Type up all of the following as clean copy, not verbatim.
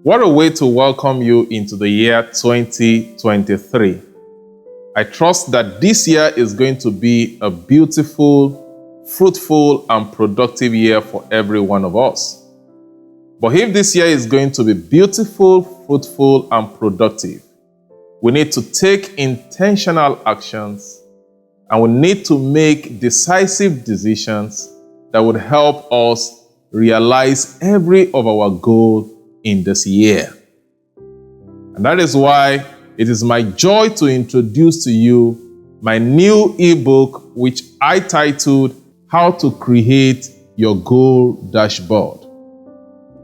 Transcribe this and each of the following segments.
What a way to welcome you into the year 2023. I trust that this year is going to be a beautiful, fruitful, and productive year for every one of us. But if this year is going to be beautiful, fruitful, and productive, we need to take intentional actions and we need to make decisive decisions that would help us realize every of our goal in this year. And that is why it is my joy to introduce to you my new ebook, which I titled How to Create Your Goal Dashboard.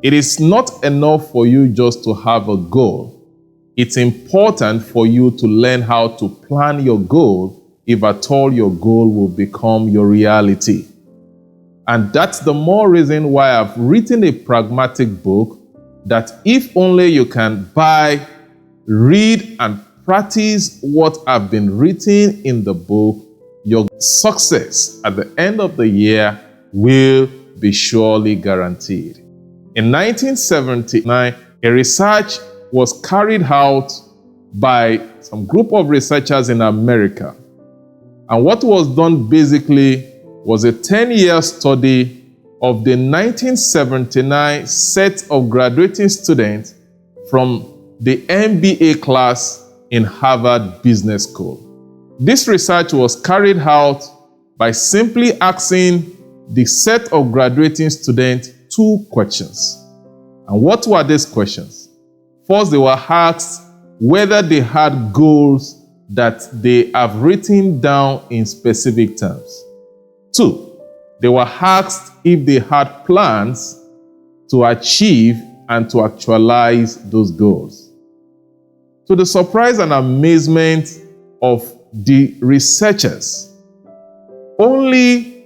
It is not enough for you just to have a goal. It's important for you to learn how to plan your goal if at all your goal will become your reality. And that's the more reason why I've written a pragmatic book that if only you can buy, read, and practice what have been written in the book, your success at the end of the year will be surely guaranteed. In 1979, a research was carried out by some group of researchers in America. And what was done basically was a 10-year study of the 1979 set of graduating students from the MBA class in Harvard Business School. This research was carried out by simply asking the set of graduating students two questions. And what were these questions? First, they were asked whether they had goals that they have written down in specific terms. Two, they were asked if they had plans to achieve and to actualize those goals. To the surprise and amazement of the researchers, only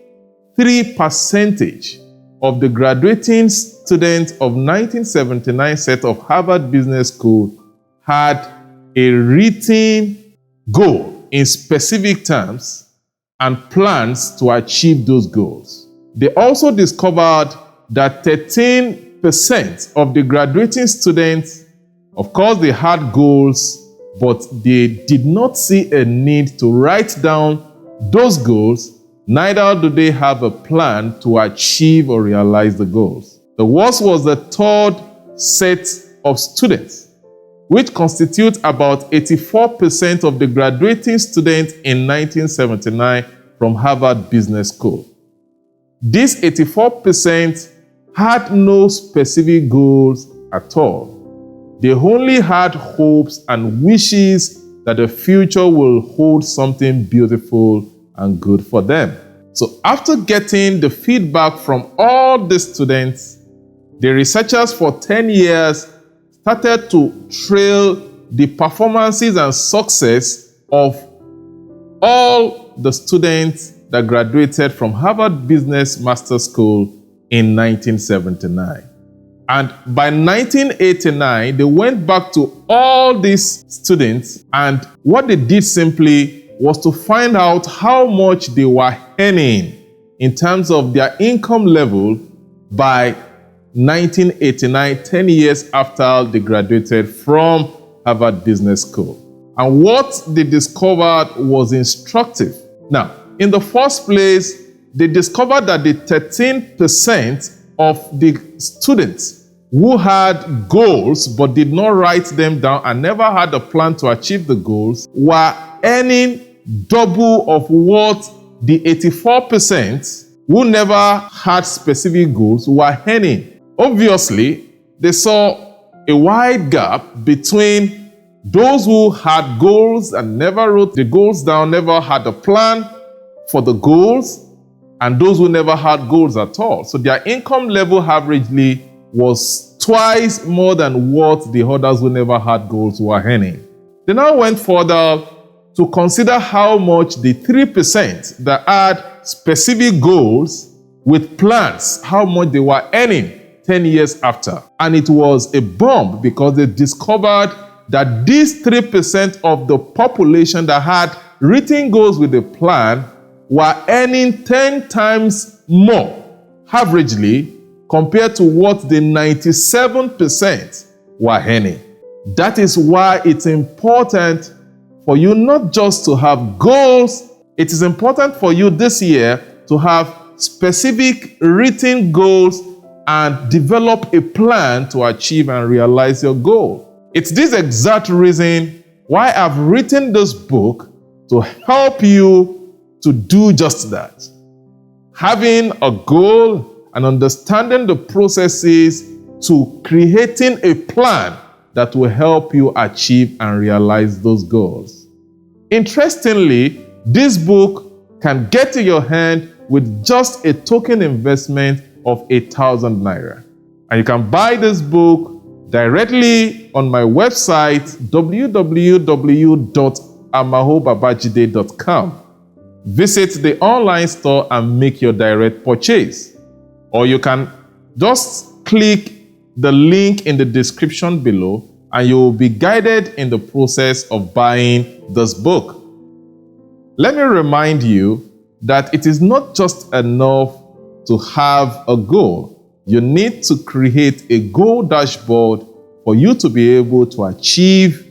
3% of the graduating students of 1979 set of Harvard Business School had a written goal in specific terms and plans to achieve those goals. They also discovered that 13% of the graduating students, of course, they had goals, but they did not see a need to write down those goals, neither do they have a plan to achieve or realize the goals. The worst was the third set of students, which constitute about 84% of the graduating students in 1979 from Harvard Business School. These 84% had no specific goals at all. They only had hopes and wishes that the future will hold something beautiful and good for them. So after getting the feedback from all the students, the researchers for 10 years started to trail the performances and success of all the students that graduated from Harvard Business Master School in 1979. And by 1989, they went back to all these students, and what they did simply was to find out how much they were earning in terms of their income level by 1989, 10 years after they graduated from Harvard Business School. And what they discovered was instructive. Now, in the first place, they discovered that the 13% of the students who had goals but did not write them down and never had a plan to achieve the goals were earning double of what the 84% who never had specific goals were earning. Obviously, they saw a wide gap between those who had goals and never wrote the goals down, never had a plan for the goals, and those who never had goals at all. So their income level averagely was twice more than what the others who never had goals were earning. They now went further to consider how much the 3% that had specific goals with plans, how much they were earning 10 years after. And it was a bomb because they discovered that these 3% of the population that had written goals with a plan were earning 10 times more, averagely, compared to what the 97% Wahene. That is why it's important for you not just to have goals, it is important for you this year to have specific written goals and develop a plan to achieve and realize your goal. It's this exact reason why I've written this book to help you to do just that. Having a goal and understanding the processes to creating a plan that will help you achieve and realize those goals. Interestingly, this book can get to your hand with just a token investment of 8,000 naira. And you can buy this book directly on my website, www.amahobabajide.com. Visit the online store and make your direct purchase. Or you can just click the link in the description below and you will be guided in the process of buying this book. Let me remind you that it is not just enough to have a goal. You need to create a goal dashboard for you to be able to achieve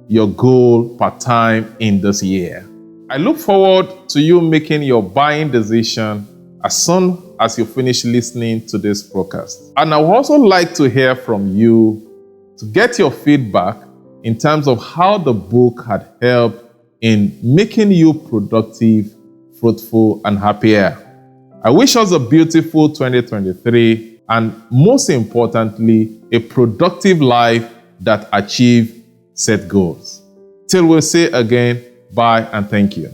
your goal part time in this year. I look forward to you making your buying decision as soon as you finish listening to this broadcast. And I would also like to hear from you to get your feedback in terms of how the book had helped in making you productive, fruitful, and happier. I wish us a beautiful 2023 and most importantly, a productive life that achieves set goals. Till we say again, bye and thank you.